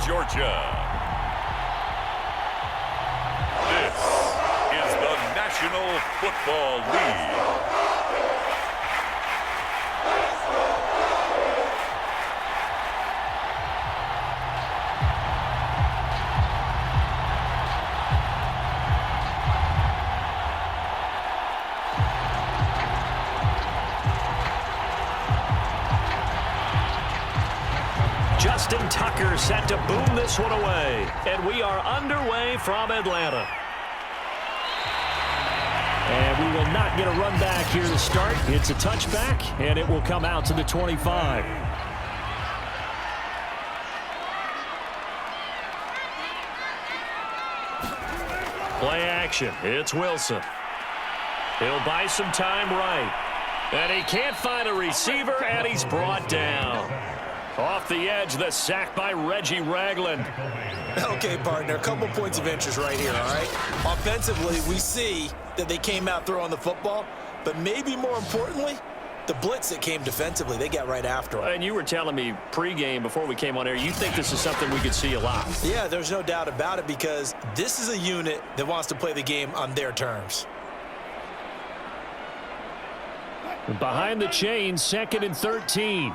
Georgia. This is the National Football League. Justin Tucker set to boom this one away. And we are underway from Atlanta. And we will not get a run back here to start. It's a touchback, and it will come out to the 25. Play action. It's Wilson. He'll buy some time right. And he can't find a receiver, and he's brought down. Off the edge, the sack by Reggie Ragland. Okay, partner, a couple points of interest right here, all right? Offensively, we see that they came out throwing the football, but maybe more importantly, the blitz that came defensively, they got right after him. And you were telling me pregame before we came on air, you think this is something we could see a lot. Yeah, there's no doubt about it because this is a unit that wants to play the game on their terms. Behind the chain, 2nd and 13.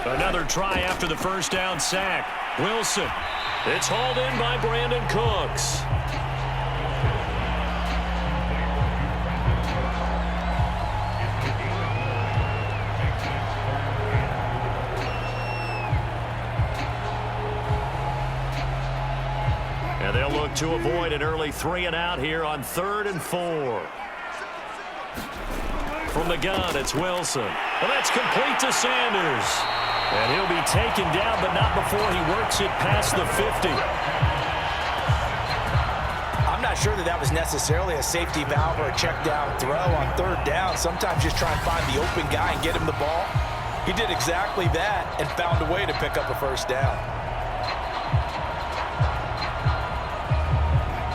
Another try after the first down sack. Wilson. It's hauled in by Brandon Cooks. And they'll look to avoid an early 3-and-out here on 3rd and 4. From the gun, it's Wilson. Well, that's complete to Sanders. And he'll be taken down, but not before he works it past the 50. I'm not sure that was necessarily a safety valve or a check down throw on 3rd down. Sometimes just try and find the open guy and get him the ball. He did exactly that and found a way to pick up a first down.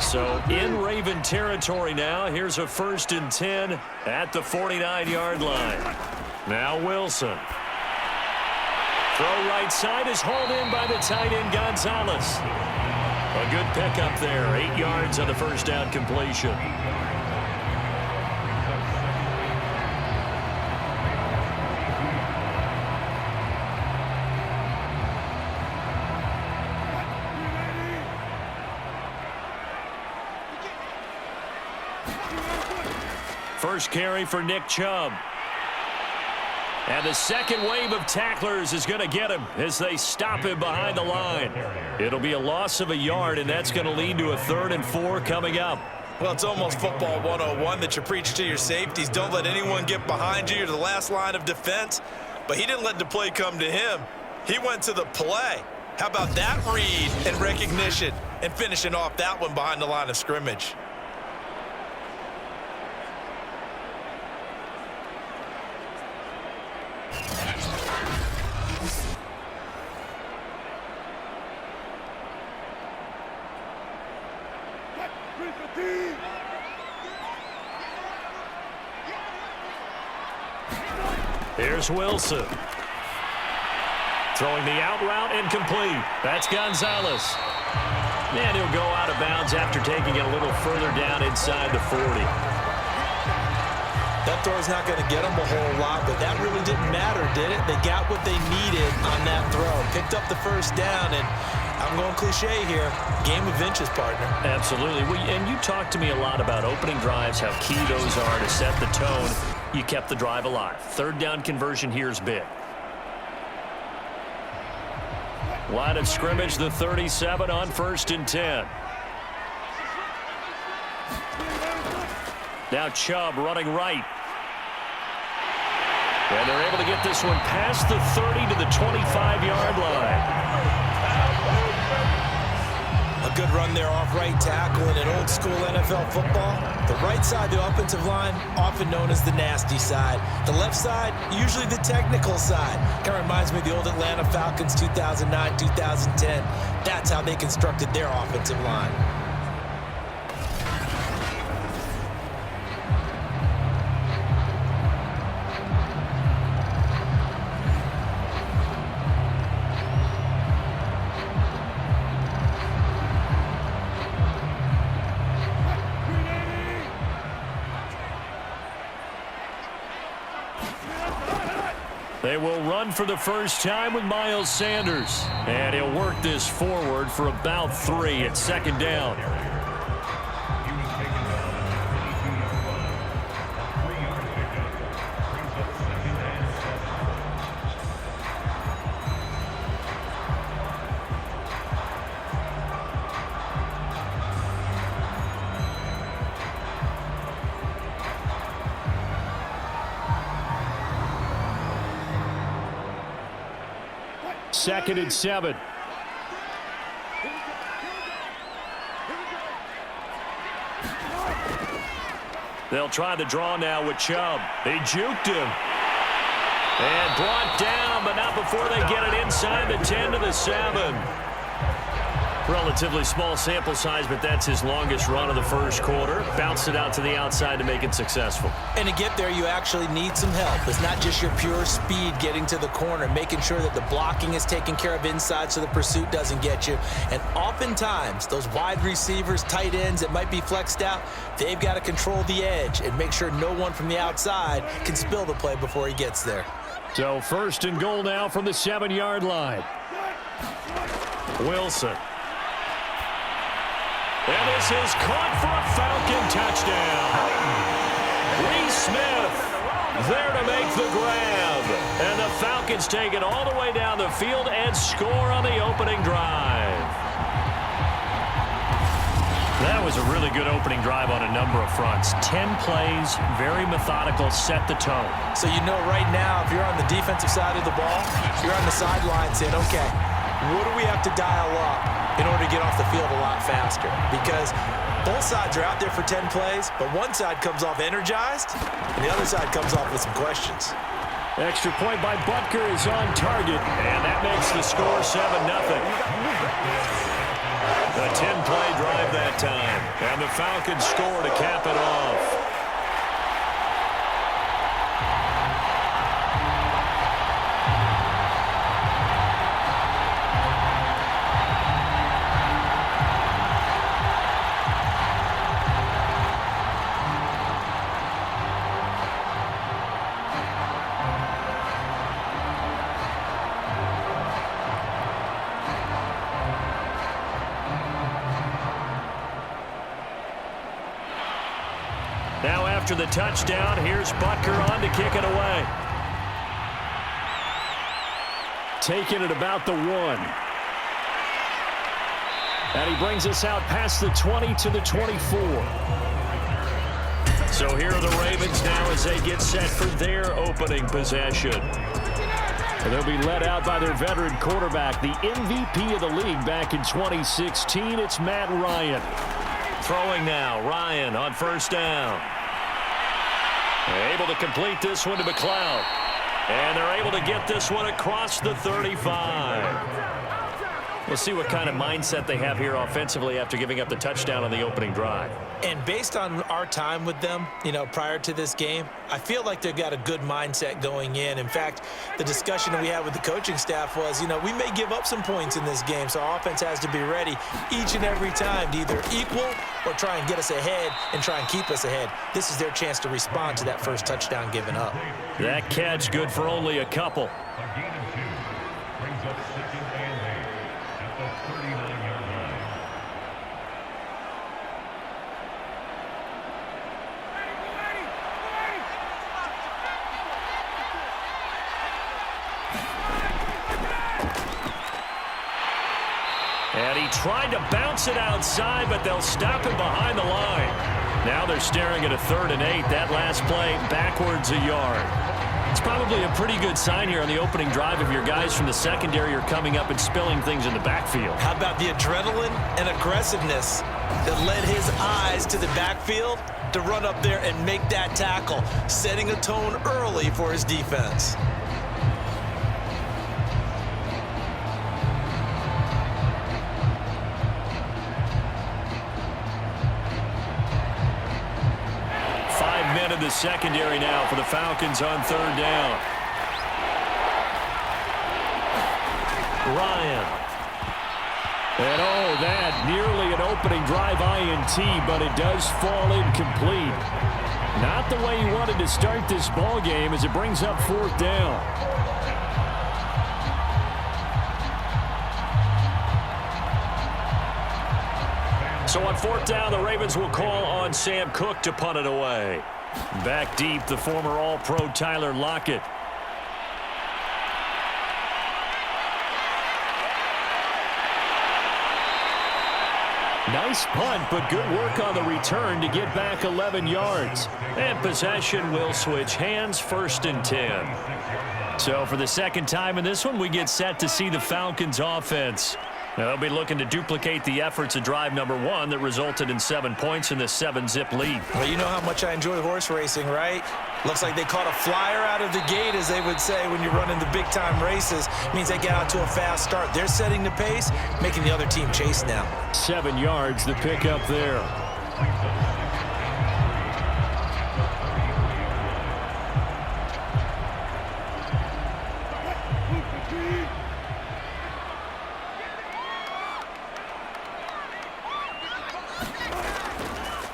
So in Raven territory now, here's a 1st and 10 at the 49-yard line. Now Wilson. Throw right side is hauled in by the tight end Gonzalez. A good pickup there, 8 yards on the first down completion. First carry for Nick Chubb. And the second wave of tacklers is going to get him as they stop him behind the line. It'll be a loss of a yard, and that's going to lead to a 3rd and 4 coming up. Well, it's almost football 101 that you preach to your safeties. Don't let anyone get behind you. You're the last line of defense. But he didn't let the play come to him. He went to the play. How about that read and recognition and finishing off that one behind the line of scrimmage? Here's Wilson. Throwing the out route incomplete. That's Gonzalez. And he'll go out of bounds after taking it a little further down inside the 40. That throw's not going to get them a whole lot, but that really didn't matter, did it? They got what they needed on that throw. Picked up the first down, and I'm going cliche here. Game of inches, partner. Absolutely. And you talked to me a lot about opening drives, how key those are to set the tone. You kept the drive alive. 3rd down conversion here is big. Line of scrimmage, the 37 on 1st and 10. Now Chubb running right. And they're able to get this one past the 30 to the 25-yard line. A good run there off right tackle in an old school NFL football. The right side, the offensive line, often known as the nasty side. The left side, usually the technical side. Kind of reminds me of the old Atlanta Falcons 2009, 2010. That's how they constructed their offensive line. They will run for the first time with Miles Sanders. And he'll work this forward for about 3 at second down. Second and 7. They'll try the draw now with Chubb. They juked him. And brought down, but not before they get it inside the 10 to the 7. Relatively small sample size, but that's his longest run of the first quarter. Bounced it out to the outside to make it successful. And to get there, you actually need some help. It's not just your pure speed getting to the corner, making sure that the blocking is taken care of inside so the pursuit doesn't get you. And oftentimes, those wide receivers, tight ends that might be flexed out, they've got to control the edge and make sure no one from the outside can spill the play before he gets there. So first and goal now from the 7-yard line. Wilson. And this is caught for a Falcon touchdown. Lee Smith there to make the grab. And the Falcons take it all the way down the field and score on the opening drive. That was a really good opening drive on a number of fronts. 10 plays, very methodical, set the tone. So you know right now, if you're on the defensive side of the ball, you're on the sideline saying, okay, what do we have to dial up in order to get off the field a lot faster? Because both sides are out there for 10 plays, but one side comes off energized, and the other side comes off with some questions. Extra point by Butker is on target, and that makes the score 7-0. A 10-play drive that time, and the Falcons score to cap it off. Now after the touchdown, here's Butker on to kick it away. Taking it about the 1. And he brings us out past the 20 to the 24. So here are the Ravens now as they get set for their opening possession. And they'll be led out by their veteran quarterback, the MVP of the league back in 2016. It's Matt Ryan. Throwing now, Ryan on first down. Able to complete this one to McLeod. And they're able to get this one across the 35. We'll see what kind of mindset they have here offensively after giving up the touchdown on the opening drive. And based on our time with them, prior to this game, I feel like they've got a good mindset going in. In fact, the discussion that we had with the coaching staff was, we may give up some points in this game, so our offense has to be ready each and every time to either equal or try and get us ahead and try and keep us ahead. This is their chance to respond to that first touchdown given up. That catch good for only a couple. And he tried to bounce it outside, but they'll stop him behind the line. Now they're staring at a 3rd and 8. That last play backwards a yard. It's probably a pretty good sign here on the opening drive if your guys from the secondary are coming up and spilling things in the backfield. How about the adrenaline and aggressiveness that led his eyes to the backfield to run up there and make that tackle, setting a tone early for his defense. In the secondary now for the Falcons on 3rd down. Ryan. And that nearly an opening drive INT, but it does fall incomplete. Not the way he wanted to start this ball game as it brings up 4th down. So on 4th down, the Ravens will call on Sam Cook to punt it away. Back deep, the former All-Pro Tyler Lockett. Nice punt, but good work on the return to get back 11 yards. And possession will switch hands, 1st and 10. So for the second time in this one, we get set to see the Falcons offense. Now, they'll be looking to duplicate the efforts of drive number 1 that resulted in 7 points in the 7-zip lead. Well, you know how much I enjoy horse racing, right? Looks like they caught a flyer out of the gate, as they would say when you're running the big-time races. It means they get out to a fast start. They're setting the pace, making the other team chase now. 7 yards, the pickup there.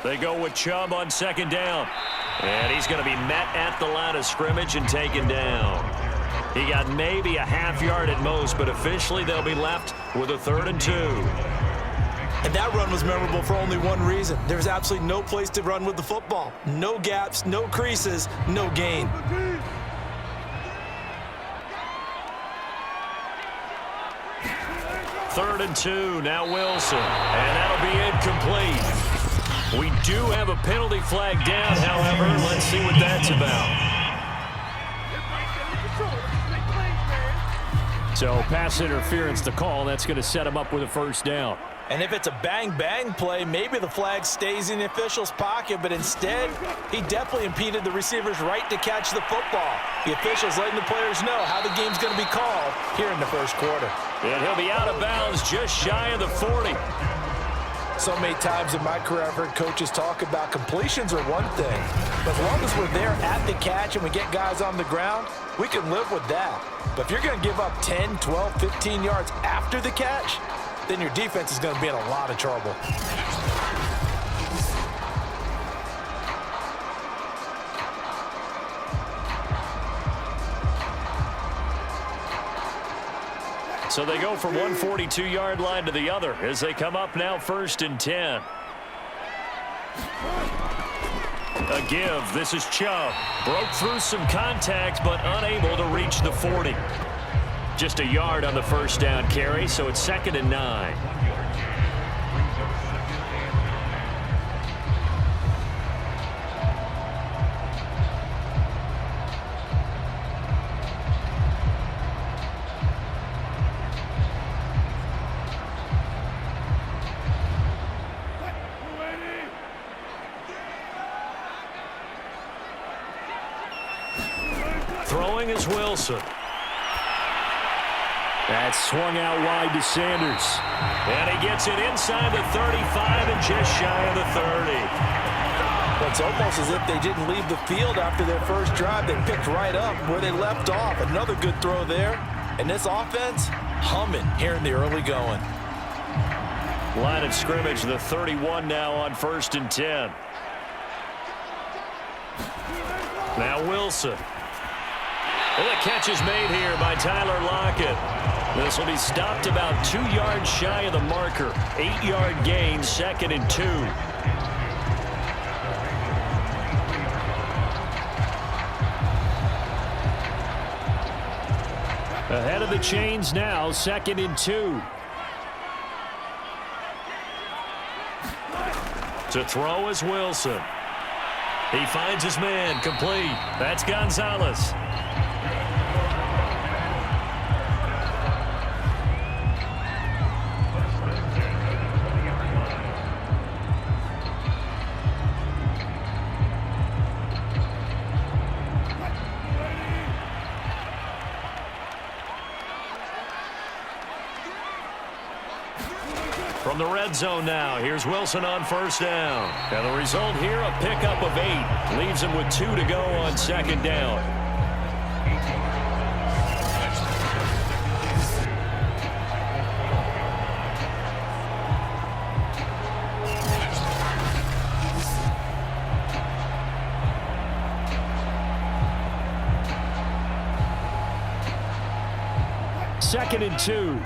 They go with Chubb on 2nd down. And he's going to be met at the line of scrimmage and taken down. He got maybe a half yard at most, but officially they'll be left with a 3rd and 2. And that run was memorable for only one reason. There's absolutely no place to run with the football. No gaps, no creases, no gain. Third and 2, now Wilson. And that'll be incomplete. We do have a penalty flag down, however. Let's see what that's about. So pass interference to call. That's going to set him up with a 1st down. And if it's a bang-bang play, maybe the flag stays in the official's pocket, but instead, he definitely impeded the receiver's right to catch the football. The official's letting the players know how the game's going to be called here in the 1st quarter. And he'll be out of bounds just shy of the 40. So many times in my career, I've heard coaches talk about completions are one thing. But as long as we're there at the catch and we get guys on the ground, we can live with that. But if you're going to give up 10, 12, 15 yards after the catch, then your defense is going to be in a lot of trouble. So they go from one 42-yard line to the other as they come up now 1st and 10. A give. This is Chubb. Broke through some contact, but unable to reach the 40. Just a yard on the 1st down carry, so it's 2nd and 9. Throwing is Wilson. That's swung out wide to Sanders. And he gets it inside the 35 and just shy of the 30. Well, it's almost as if they didn't leave the field after their first drive. They picked right up where they left off. Another good throw there. And this offense, humming here in the early going. Line of scrimmage, the 31 now on 1st and 10. Now Wilson. And the catch is made here by Tyler Lockett. This will be stopped about 2 yards shy of the marker. 8-yard gain, 2nd and 2. Ahead of the chains now, 2nd and 2. To throw is Wilson. He finds his man, complete. That's Gonzalez. From the red zone now, here's Wilson on 1st down. And the result here, a pickup of 8. Leaves him with 2 to go on 2nd down. 2nd and 2.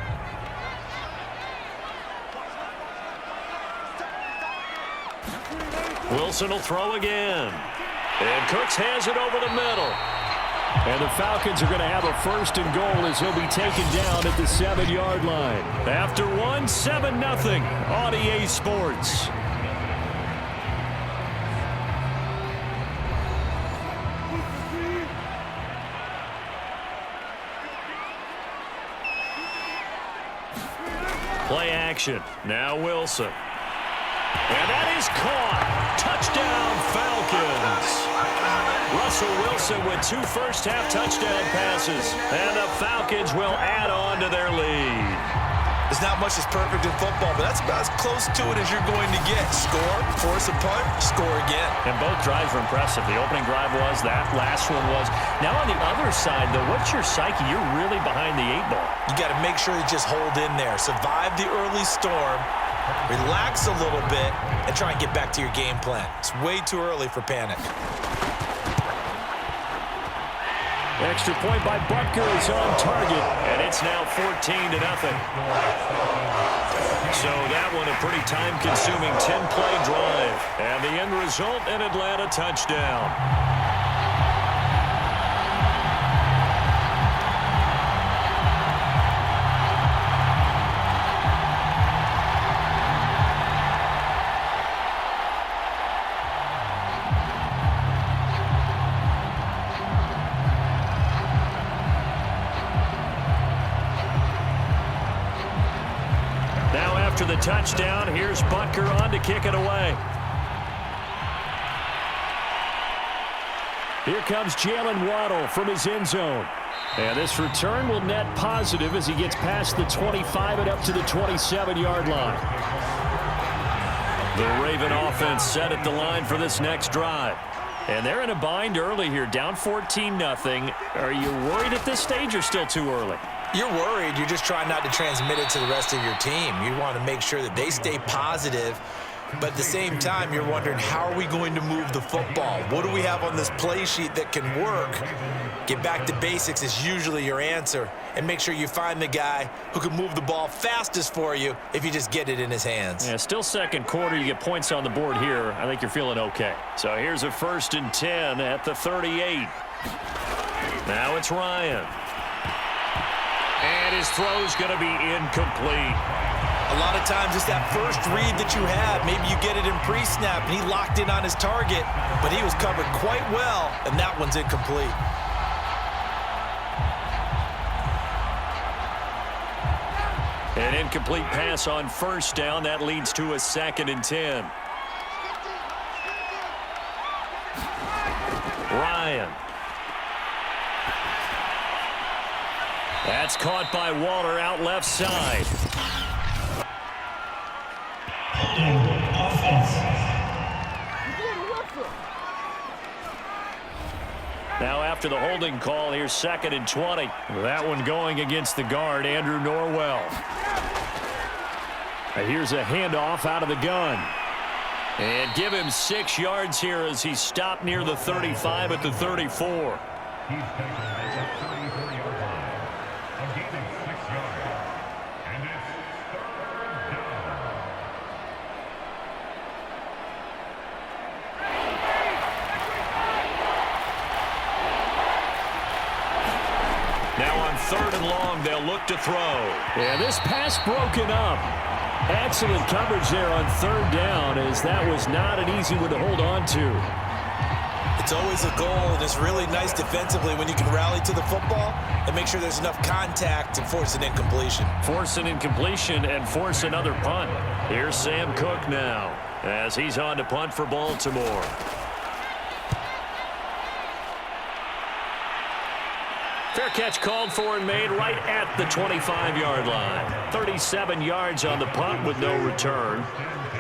Wilson will throw again. And Cooks has it over the middle. And the Falcons are going to have a 1st and goal as he'll be taken down at the 7-yard line. After 7-0 on EA Sports. Play action. Now Wilson. And that is caught. Touchdown, Falcons. Russell Wilson with 2 first-half touchdown passes. And the Falcons will add on to their lead. There's not much that's perfect in football, but that's about as close to it as you're going to get. Score, force a punt, score again. And both drives were impressive. The opening drive was, that last one was. Now on the other side, though, what's your psyche? You're really behind the 8-ball. You got to make sure you just hold in there. Survive the early storm, relax a little bit, and try and get back to your game plan. It's way too early for panic. Extra point by Butker is on target, and it's now 14-0. So that one a pretty time-consuming 10-play drive, and the end result, an Atlanta touchdown. After the touchdown, here's Butker on to kick it away. Here comes Jalen Waddle from his end zone. And this return will net positive as he gets past the 25 and up to the 27-yard line. The Raven offense set at the line for this next drive. And they're in a bind early here, down 14-0. Are you worried at this stage or still too early? You're worried. You're just trying not to transmit it to the rest of your team. You want to make sure that they stay positive. But at the same time, you're wondering, how are we going to move the football? What do we have on this play sheet that can work? Get back to basics is usually your answer. And make sure you find the guy who can move the ball fastest for you if you just get it in his hands. Yeah, still second quarter. You get points on the board here. I think you're feeling okay. So here's a 1st and 10 at the 38. Now it's Ryan. And his throw's going to be incomplete. A lot of times it's that first read that you have. Maybe you get it in pre-snap, and he locked in on his target, but he was covered quite well, and that one's incomplete. An incomplete pass on 1st down. That leads to a 2nd and 10. Ryan. That's caught by Waller out left side. Now after the holding call, here's 2nd and 20. That one going against the guard, Andrew Norwell. Here's a handoff out of the gun. And give him 6 yards here as he's stopped near the 35 at the 34. Now on 3rd and long, they'll look to throw. And this pass broken up. Excellent coverage there on 3rd down, as that was not an easy one to hold on to. It's always a goal, and it's really nice defensively when you can rally to the football and make sure there's enough contact to force an incompletion. Force an incompletion and force another punt. Here's Sam Cook now as he's on to punt for Baltimore. Fair catch called for and made right at the 25-yard line. 37 yards on the punt with no return.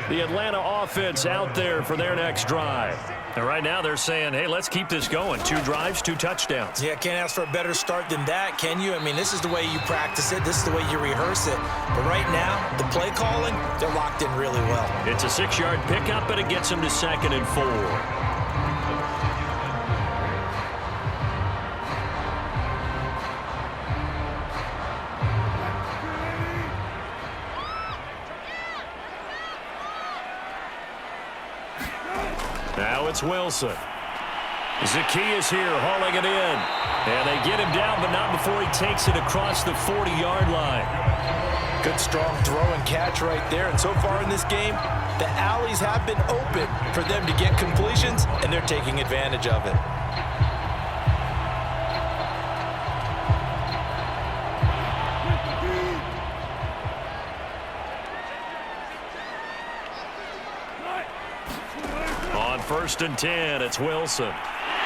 The Atlanta offense out there for their next drive. And right now they're saying, hey, let's keep this going. 2 drives, 2 touchdowns. Yeah, can't ask for a better start than that, can you? I mean, this is the way you practice it. This is the way you rehearse it. But right now, the play calling, they're locked in really well. It's a 6-yard pickup, and it gets them to 2nd and 4. Now it's Wilson. Zacchaeus here hauling it in. And they get him down, but not before he takes it across the 40-yard line. Good strong throw and catch right there. And so far in this game, the alleys have been open for them to get completions, and they're taking advantage of it. On 1st and 10, it's Wilson.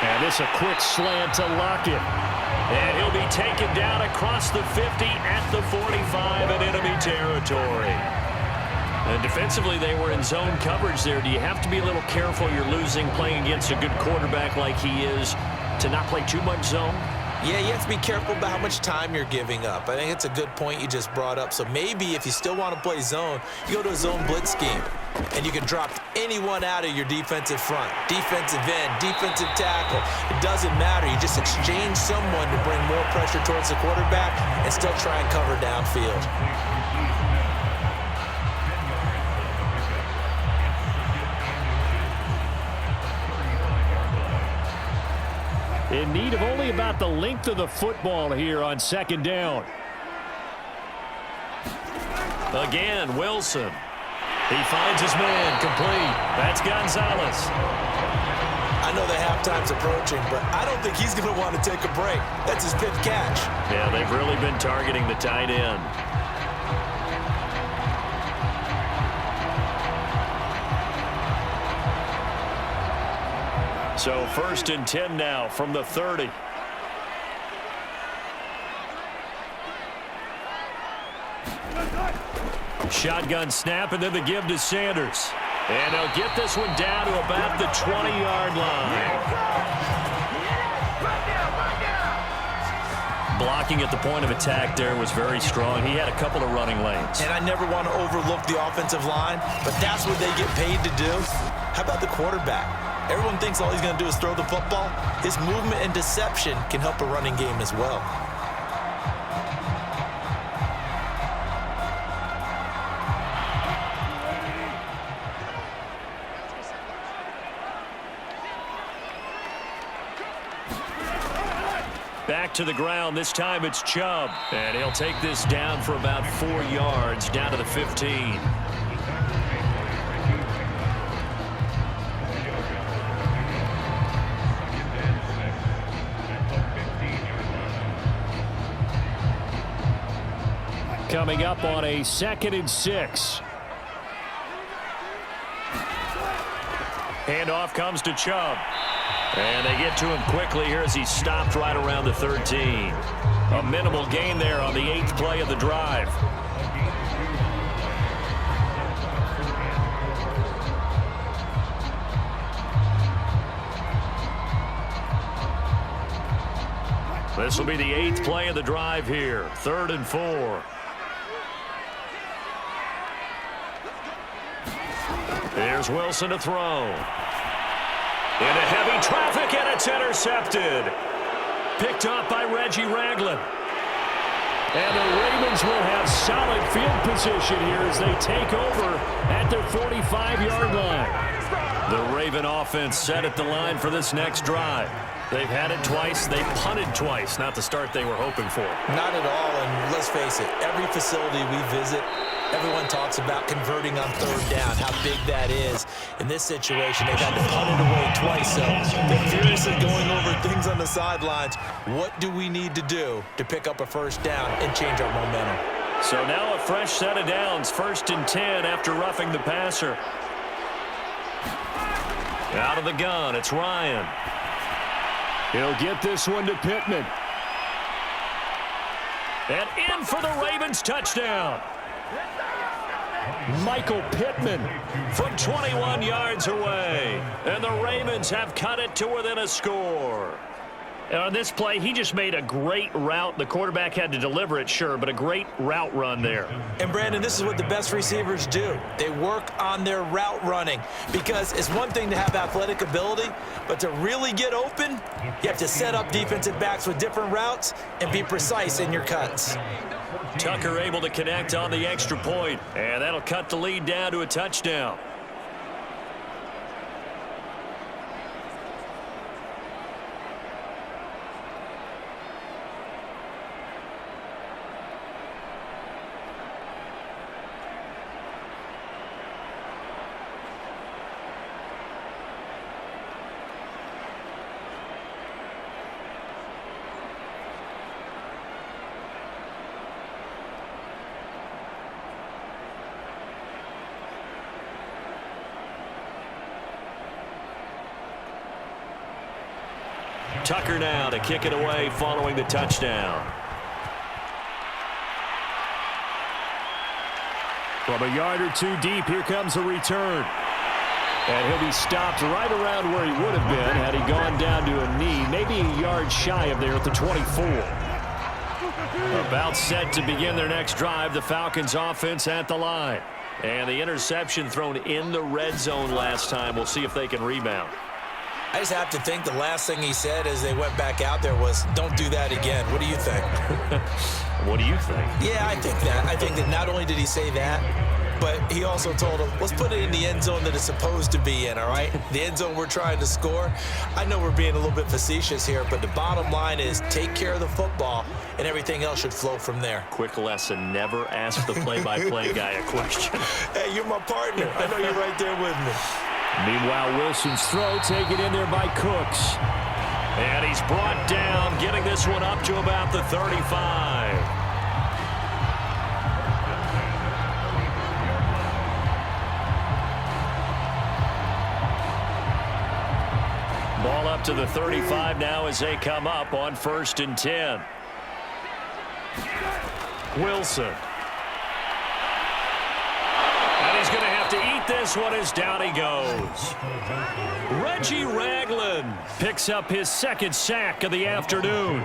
And this a quick slant to Lockett. And he'll be taken down across the 50 at the 45 in enemy territory. And defensively, they were in zone coverage there. Do you have to be a little careful? You're losing playing against a good quarterback like he is to not play too much zone? Yeah, you have to be careful about how much time you're giving up. I think it's a good point you just brought up. So maybe if you still want to play zone, you go to a zone blitz scheme. And you can drop anyone out of your defensive front. Defensive end, defensive tackle. It doesn't matter. You just exchange someone to bring more pressure towards the quarterback and still try and cover downfield. In need of only about the length of the football here on 2nd down. Again, Wilson. He finds his man complete. That's Gonzalez. I know the halftime's approaching, but I don't think he's going to want to take a break. That's his 5th catch. Yeah, they've really been targeting the tight end. So 1st and 10 now from the 30. Shotgun snap, and then the give to Sanders. And they'll get this one down to about the 20-yard line. Blocking at the point of attack there was very strong. He had a couple of running lanes. And I never want to overlook the offensive line, but that's what they get paid to do. How about the quarterback? Everyone thinks all he's going to do is throw the football. His movement and deception can help a running game as well. Back to the ground. This time it's Chubb. And he'll take this down for about 4 yards, down to the 15. Coming up on a 2nd and 6. Handoff comes to Chubb. And they get to him quickly here as he stopped right around the 13. A minimal gain there on the 8th play of the drive. This will be the 8th play of the drive here. 3rd and 4. Here's Wilson to throw. Into heavy traffic, and it's intercepted. Picked off by Reggie Ragland. And the Ravens will have solid field position here as they take over at their 45-yard line. The Raven offense set at the line for this next drive. They've had it twice. They punted twice. Not the start they were hoping for. Not at all, and let's face it, every facility we visit, everyone talks about converting on 3rd down, how big that is. In this situation, they've had to punt it away twice, so they're furiously going over things on the sidelines. What do we need to do to pick up a 1st down and change our momentum? So now a fresh set of downs, 1st and 10 after roughing the passer. Out of the gun, it's Ryan. He'll get this one to Pittman. And in for the Ravens touchdown. Michael Pittman from 21 yards away. And the Ravens have cut it to within a score. And on this play, he just made a great route. The quarterback had to deliver it, sure, but a great route run there. And, Brandon, this is what the best receivers do. They work on their route running because it's one thing to have athletic ability, but to really get open, you have to set up defensive backs with different routes and be precise in your cuts. Tucker able to connect on the extra point, and that'll cut the lead down to a touchdown. Tucker now to kick it away following the touchdown. From a yard or two deep, here comes a return. And he'll be stopped right around where he would have been had he gone down to a knee, maybe a yard shy of there at the 24. About set to begin their next drive, the Falcons offense at the line. And the interception thrown in the red zone last time. We'll see if they can rebound. I just have to think the last thing he said as they went back out there was, don't do that again. What do you think? What do you think? Yeah, I think that. I think that not only did he say that, but he also told him, let's put it in the end zone that it's supposed to be in, all right? The end zone we're trying to score. I know we're being a little bit facetious here, but the bottom line is take care of the football, and everything else should flow from there. Quick lesson, never ask the play-by-play guy a question. Hey, you're my partner. I know you're right there with me. Meanwhile, Wilson's throw taken in there by Cooks. And he's brought down, getting this one up to about the 35. Ball up to the 35 now as they come up on 1st and 10. Wilson. And he's going to have to eat this one as down he goes. Reggie Ragland picks up his second sack of the afternoon.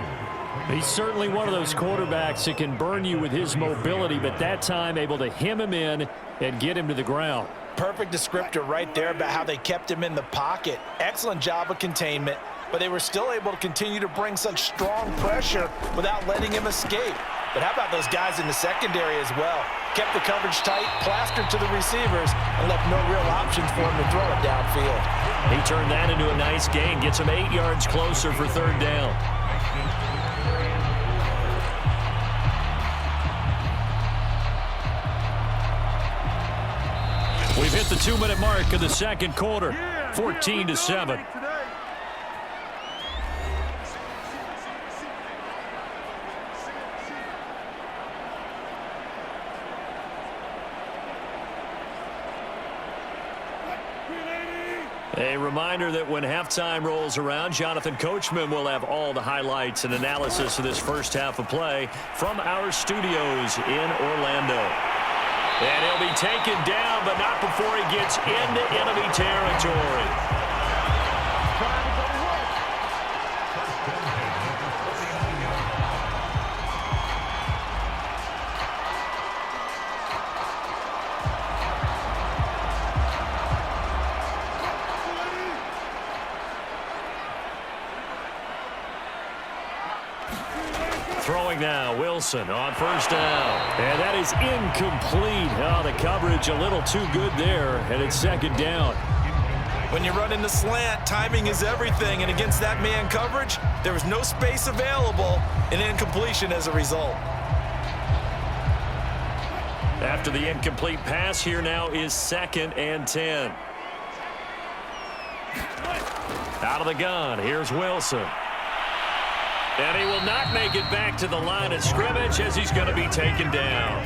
He's certainly one of those quarterbacks that can burn you with his mobility, but that time able to hem him in and get him to the ground. Perfect descriptor right there about how they kept him in the pocket. Excellent job of containment, but they were still able to continue to bring such strong pressure without letting him escape. But how about those guys in the secondary as well? Kept the coverage tight, plastered to the receivers, and left no real options for him to throw it downfield. He turned that into a nice gain, gets him 8 yards closer for 3rd down. We've hit the 2-minute mark of the second quarter, 14-7. A reminder that when halftime rolls around, Jonathan Coachman will have all the highlights and analysis of this first half of play from our studios in Orlando. And he'll be taken down, but not before he gets into enemy territory. Throwing now, Wilson on 1st down. And that is incomplete. Oh, the coverage a little too good there, and it's 2nd down. When you're running the slant, timing is everything, and against that man coverage, there was no space available, and incompletion as a result. After the incomplete pass, here now is 2nd and 10. Out of the gun, here's Wilson. And he will not make it back to the line of scrimmage as he's going to be taken down.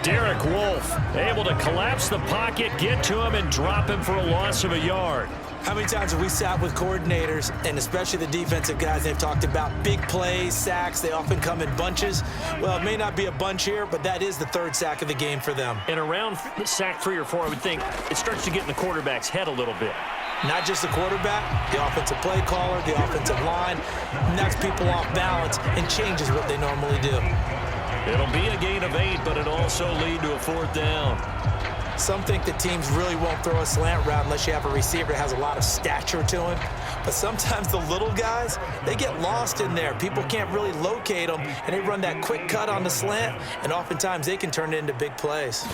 Derek Wolfe able to collapse the pocket, get to him, and drop him for a loss of a yard. How many times have we sat with coordinators, and especially the defensive guys, they've talked about big plays, sacks. They often come in bunches. Well, it may not be a bunch here, but that is the 3rd sack of the game for them. And around sack 3 or 4, I would think it starts to get in the quarterback's head a little bit. Not just the quarterback, the offensive play caller, the offensive line, knocks people off balance and changes what they normally do. It'll be a gain of 8, but it'll also lead to a 4th down. Some think that teams really won't throw a slant route unless you have a receiver that has a lot of stature to him. But sometimes the little guys, they get lost in there. People can't really locate them, and they run that quick cut on the slant, and oftentimes they can turn it into big plays.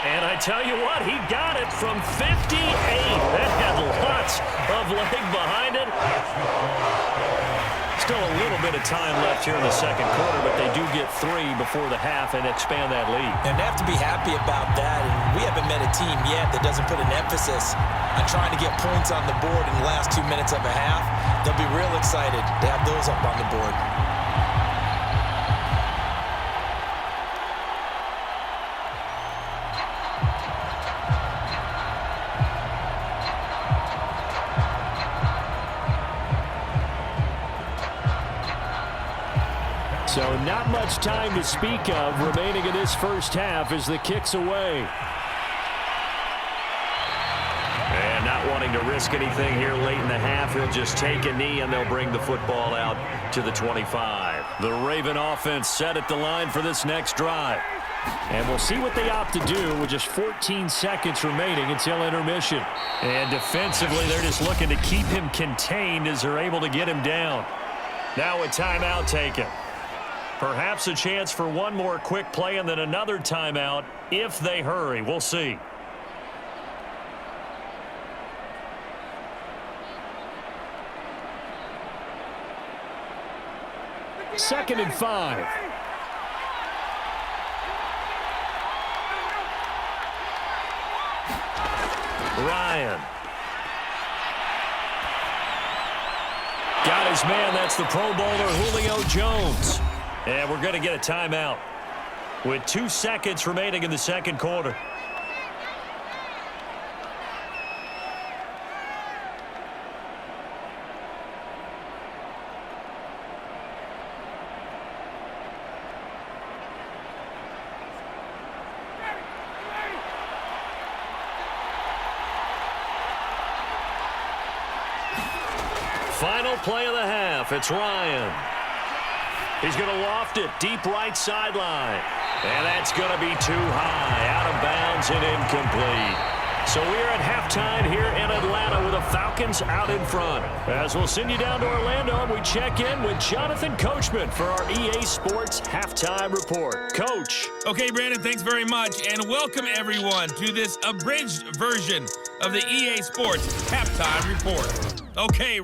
And I tell you what, he got it from 58. That had lots of leg behind it. Still a little bit of time left here in the second quarter, but they do get 3 before the half and expand that lead. And they have to be happy about that. And we haven't met a team yet that doesn't put an emphasis on trying to get points on the board in the last 2 minutes of a half. They'll be real excited to have those up on the board. So not much time to speak of remaining in this first half as the kick's away. And not wanting to risk anything here late in the half, he'll just take a knee and they'll bring the football out to the 25. The Raven offense set at the line for this next drive. And we'll see what they opt to do with just 14 seconds remaining until intermission. And defensively, they're just looking to keep him contained as they're able to get him down. Now a timeout taken. Perhaps a chance for one more quick play and then another timeout if they hurry. We'll see. Second and 5. Ryan. Got his man. That's the Pro Bowler Julio Jones. And we're going to get a timeout with 2 seconds remaining in the second quarter. Final play of the half. It's Ryan. He's going to loft it deep right sideline. And that's going to be too high. Out of bounds and incomplete. So we're at halftime here in Atlanta with the Falcons out in front. As we'll send you down to Orlando and we check in with Jonathan Coachman for our EA Sports Halftime Report. Coach. Okay, Brandon, thanks very much. And welcome, everyone, to this abridged version of the EA Sports Halftime Report. Okay.